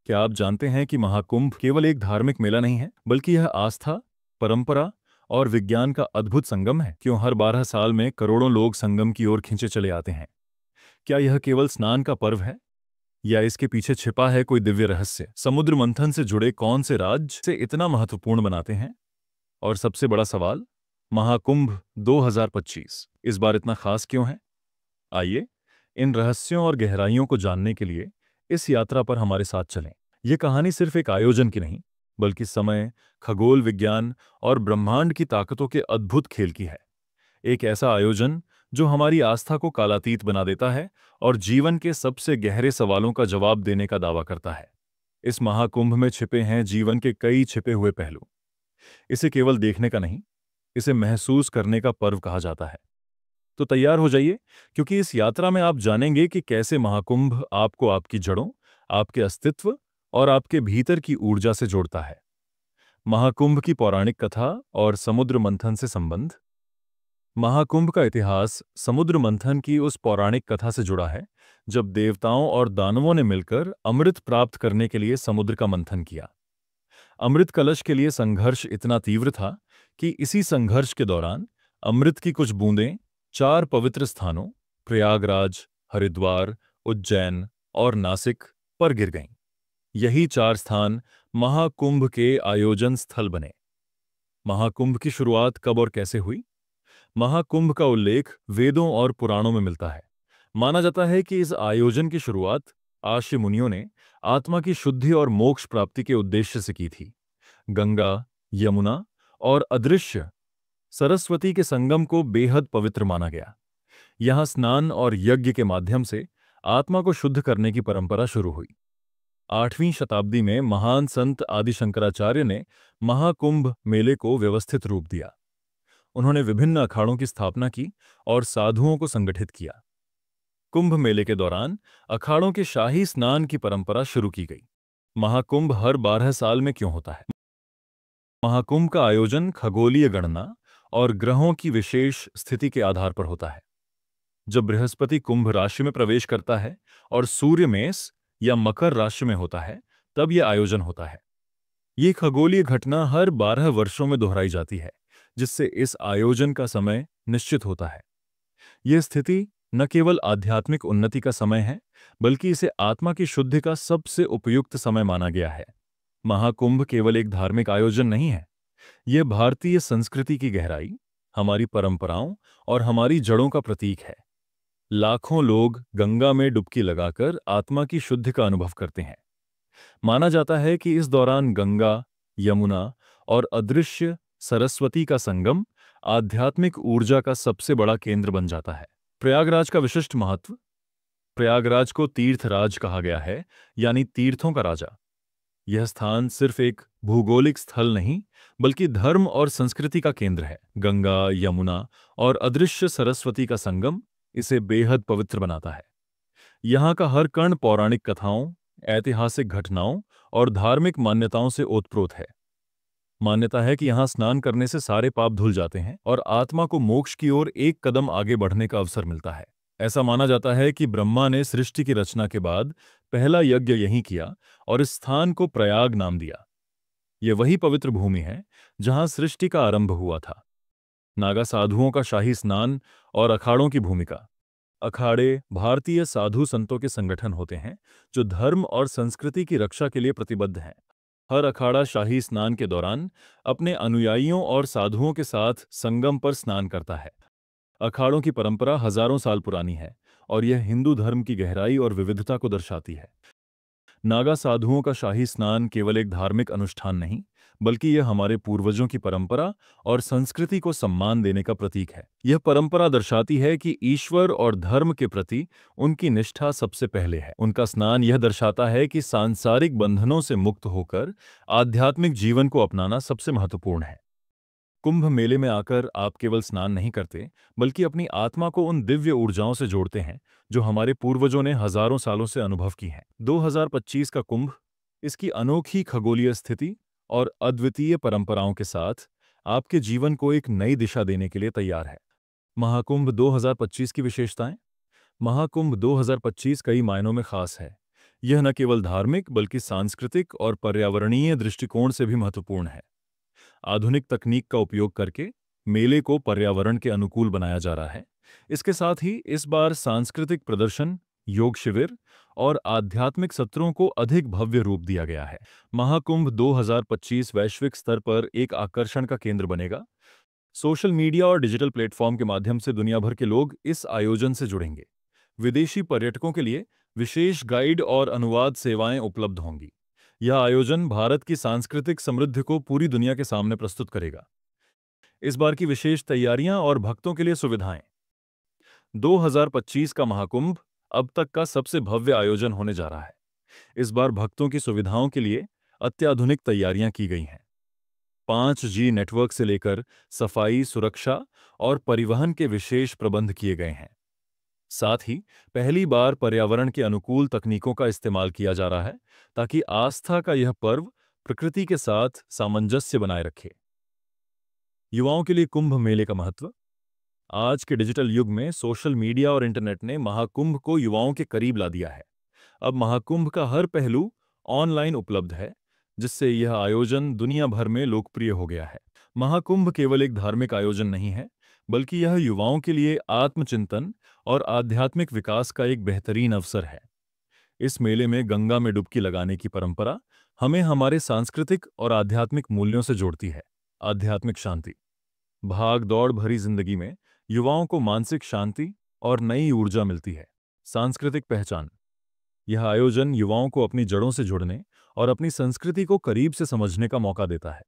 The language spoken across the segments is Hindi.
क्या आप जानते हैं कि महाकुंभ केवल एक धार्मिक मेला नहीं है, बल्कि यह आस्था, परंपरा और विज्ञान का अद्भुत संगम है। क्यों हर 12 साल में करोड़ों लोग संगम की ओर खींचे चले आते हैं? क्या यह केवल स्नान का पर्व है, या इसके पीछे छिपा है कोई दिव्य रहस्य? समुद्र मंथन से जुड़े कौन से राज से इतना महत्वपूर्ण बनाते हैं? और सबसे बड़ा सवाल, महाकुंभ 2025 इस बार इतना खास क्यों है? आइए, इन रहस्यों और गहराइयों को जानने के लिए इस यात्रा पर हमारे साथ चलें। ये कहानी सिर्फ एक आयोजन की नहीं, बल्कि समय, खगोल विज्ञान और ब्रह्मांड की ताकतों के अद्भुत खेल की है। एक ऐसा आयोजन जो हमारी आस्था को कालातीत बना देता है और जीवन के सबसे गहरे सवालों का जवाब देने का दावा करता है। इस महाकुंभ में छिपे हैं जीवन के कई छिपे हुए पहलू। इसे केवल देखने का नहीं, इसे महसूस करने का पर्व कहा जाता है। तो तैयार हो जाइए, क्योंकि इस यात्रा में आप जानेंगे कि कैसे महाकुंभ आपको आपकी जड़ों, आपके अस्तित्व और आपके भीतर की ऊर्जा से जोड़ता है। महाकुंभ की पौराणिक कथा और समुद्र मंथन से संबंध। महाकुंभ का इतिहास समुद्र मंथन की उस पौराणिक कथा से जुड़ा है, जब देवताओं और दानवों ने मिलकर अमृत प्राप्त करने के लिए समुद्र का मंथन किया। अमृत कलश के लिए संघर्ष इतना तीव्र था कि इसी संघर्ष के दौरान अमृत की कुछ बूंदें 4 पवित्र स्थानों, प्रयागराज, हरिद्वार, उज्जैन और नासिक पर गिर गईं। यही 4 स्थान महाकुंभ के आयोजन स्थल बने। महाकुंभ की शुरुआत कब और कैसे हुई? महाकुंभ का उल्लेख वेदों और पुराणों में मिलता है। माना जाता है कि इस आयोजन की शुरुआत आर्ष मुनियों ने आत्मा की शुद्धि और मोक्ष प्राप्ति के उद्देश्य से की थी। गंगा, यमुना और अदृश्य सरस्वती के संगम को बेहद पवित्र माना गया। यहां स्नान और यज्ञ के माध्यम से आत्मा को शुद्ध करने की परंपरा शुरू हुई। 8वीं शताब्दी में महान संत आदि शंकराचार्य ने महाकुंभ मेले को व्यवस्थित रूप दिया। उन्होंने विभिन्न अखाड़ों की स्थापना की और साधुओं को संगठित किया। कुंभ मेले के दौरान अखाड़ों के शाही स्नान की परंपरा शुरू की गई। महाकुंभ हर 12 साल में क्यों होता है? महाकुंभ का आयोजन खगोलीय गणना और ग्रहों की विशेष स्थिति के आधार पर होता है। जब बृहस्पति कुंभ राशि में प्रवेश करता है और सूर्य मेष या मकर राशि में होता है, तब यह आयोजन होता है। ये खगोलीय घटना हर 12 वर्षों में दोहराई जाती है, जिससे इस आयोजन का समय निश्चित होता है। यह स्थिति न केवल आध्यात्मिक उन्नति का समय है, बल्कि इसे आत्मा की शुद्धि का सबसे उपयुक्त समय माना गया है। महाकुंभ केवल एक धार्मिक आयोजन नहीं है, यह भारतीय संस्कृति की गहराई, हमारी परंपराओं और हमारी जड़ों का प्रतीक है। लाखों लोग गंगा में डुबकी लगाकर आत्मा की शुद्धि का अनुभव करते हैं। माना जाता है कि इस दौरान गंगा, यमुना और अदृश्य सरस्वती का संगम आध्यात्मिक ऊर्जा का सबसे बड़ा केंद्र बन जाता है। प्रयागराज का विशिष्ट महत्व। प्रयागराज को तीर्थराज कहा गया है, यानी तीर्थों का राजा। यह स्थान सिर्फ एक भौगोलिक स्थल नहीं, बल्कि धर्म और संस्कृति का केंद्र है। गंगा, यमुना और अदृश्य सरस्वती का संगम इसे बेहद पवित्र बनाता है। यहाँ का हर कण पौराणिक कथाओं, ऐतिहासिक घटनाओं और धार्मिक मान्यताओं से ओतप्रोत है। मान्यता है कि यहाँ स्नान करने से सारे पाप धुल जाते हैं और आत्मा को मोक्ष की ओर एक कदम आगे बढ़ने का अवसर मिलता है। ऐसा माना जाता है कि ब्रह्मा ने सृष्टि की रचना के बाद पहला यज्ञ यहीं किया और इस स्थान को प्रयाग नाम दिया। यह वही पवित्र भूमि है जहां सृष्टि का आरंभ हुआ था। नागा साधुओं का शाही स्नान और अखाड़ों की भूमिका। अखाड़े भारतीय साधु संतों के संगठन होते हैं जो धर्म और संस्कृति की रक्षा के लिए प्रतिबद्ध हैं। हर अखाड़ा शाही स्नान के दौरान अपने अनुयायियों और साधुओं के साथ संगम पर स्नान करता है। अखाड़ों की परंपरा हजारों साल पुरानी है और यह हिंदू धर्म की गहराई और विविधता को दर्शाती है। नागा साधुओं का शाही स्नान केवल एक धार्मिक अनुष्ठान नहीं, बल्कि यह हमारे पूर्वजों की परंपरा और संस्कृति को सम्मान देने का प्रतीक है। यह परंपरा दर्शाती है कि ईश्वर और धर्म के प्रति उनकी निष्ठा सबसे पहले है। उनका स्नान यह दर्शाता है कि सांसारिक बंधनों से मुक्त होकर आध्यात्मिक जीवन को अपनाना सबसे महत्वपूर्ण है। कुंभ मेले में आकर आप केवल स्नान नहीं करते, बल्कि अपनी आत्मा को उन दिव्य ऊर्जाओं से जोड़ते हैं जो हमारे पूर्वजों ने हजारों सालों से अनुभव की हैं। 2025 का कुंभ इसकी अनोखी खगोलीय स्थिति और अद्वितीय परंपराओं के साथ आपके जीवन को एक नई दिशा देने के लिए तैयार है। महाकुंभ 2025 की विशेषताएं। महाकुंभ 2025 कई मायनों में खास है। यह न केवल धार्मिक बल्कि सांस्कृतिक और पर्यावरणीय दृष्टिकोण से भी महत्वपूर्ण है। आधुनिक तकनीक का उपयोग करके मेले को पर्यावरण के अनुकूल बनाया जा रहा है। इसके साथ ही इस बार सांस्कृतिक प्रदर्शन, योग शिविर और आध्यात्मिक सत्रों को अधिक भव्य रूप दिया गया है। महाकुंभ 2025 वैश्विक स्तर पर एक आकर्षण का केंद्र बनेगा। सोशल मीडिया और डिजिटल प्लेटफॉर्म के माध्यम से दुनिया भर के लोग इस आयोजन से जुड़ेंगे। विदेशी पर्यटकों के लिए विशेष गाइड और अनुवाद सेवाएं उपलब्ध होंगी। यह आयोजन भारत की सांस्कृतिक समृद्धि को पूरी दुनिया के सामने प्रस्तुत करेगा। इस बार की विशेष तैयारियां और भक्तों के लिए सुविधाएं। 2025 का महाकुंभ अब तक का सबसे भव्य आयोजन होने जा रहा है। इस बार भक्तों की सुविधाओं के लिए अत्याधुनिक तैयारियां की गई हैं। 5G नेटवर्क से लेकर सफाई, सुरक्षा और परिवहन के विशेष प्रबंध किए गए हैं। साथ ही पहली बार पर्यावरण के अनुकूल तकनीकों का इस्तेमाल किया जा रहा है, ताकि आस्था का यह पर्व प्रकृति के साथ सामंजस्य बनाए रखे। युवाओं के लिए कुंभ मेले का महत्व। आज के डिजिटल युग में सोशल मीडिया और इंटरनेट ने महाकुंभ को युवाओं के करीब ला दिया है। अब महाकुंभ का हर पहलू ऑनलाइन उपलब्ध है, जिससे यह आयोजन दुनिया भर में लोकप्रिय हो गया है। महाकुंभ केवल एक धार्मिक आयोजन नहीं है, बल्कि यह युवाओं के लिए आत्मचिंतन और आध्यात्मिक विकास का एक बेहतरीन अवसर है। इस मेले में गंगा में डुबकी लगाने की परंपरा हमें हमारे सांस्कृतिक और आध्यात्मिक मूल्यों से जोड़ती है। आध्यात्मिक शांति। भाग दौड़ भरी जिंदगी में युवाओं को मानसिक शांति और नई ऊर्जा मिलती है। सांस्कृतिक पहचान। यह आयोजन युवाओं को अपनी जड़ों से जुड़ने और अपनी संस्कृति को करीब से समझने का मौका देता है।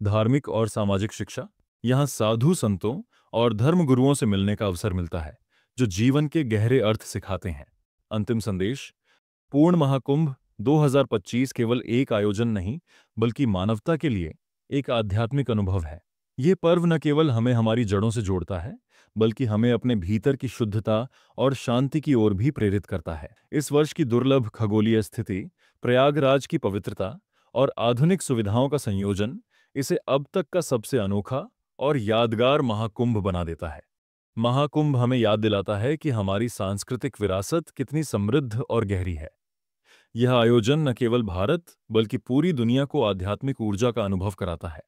धार्मिक और सामाजिक शिक्षा। यहाँ साधु संतों और धर्मगुरुओं से मिलने का अवसर मिलता है, जो जीवन के गहरे अर्थ सिखाते हैं। अंतिम संदेश। पूर्ण महाकुंभ 2025 केवल एक आयोजन नहीं, बल्कि मानवता के लिए एक आध्यात्मिक अनुभव है। ये पर्व न केवल हमें हमारी जड़ों से जोड़ता है, बल्कि हमें अपने भीतर की शुद्धता और शांति की ओर भी प्रेरित करता है। इस वर्ष की दुर्लभ खगोलीय स्थिति, प्रयागराज की पवित्रता और आधुनिक सुविधाओं का संयोजन इसे अब तक का सबसे अनोखा और यादगार महाकुंभ बना देता है। महाकुंभ हमें याद दिलाता है कि हमारी सांस्कृतिक विरासत कितनी समृद्ध और गहरी है। यह आयोजन न केवल भारत बल्कि पूरी दुनिया को आध्यात्मिक ऊर्जा का अनुभव कराता है।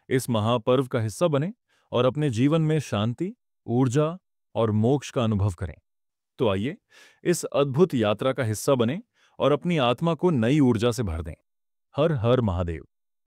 इस महापर्व का हिस्सा बने और अपने जीवन में शांति, ऊर्जा और मोक्ष का अनुभव करें। तो आइए इस अद्भुत यात्रा का हिस्सा बने और अपनी आत्मा को नई ऊर्जा से भर दें। हर हर महादेव।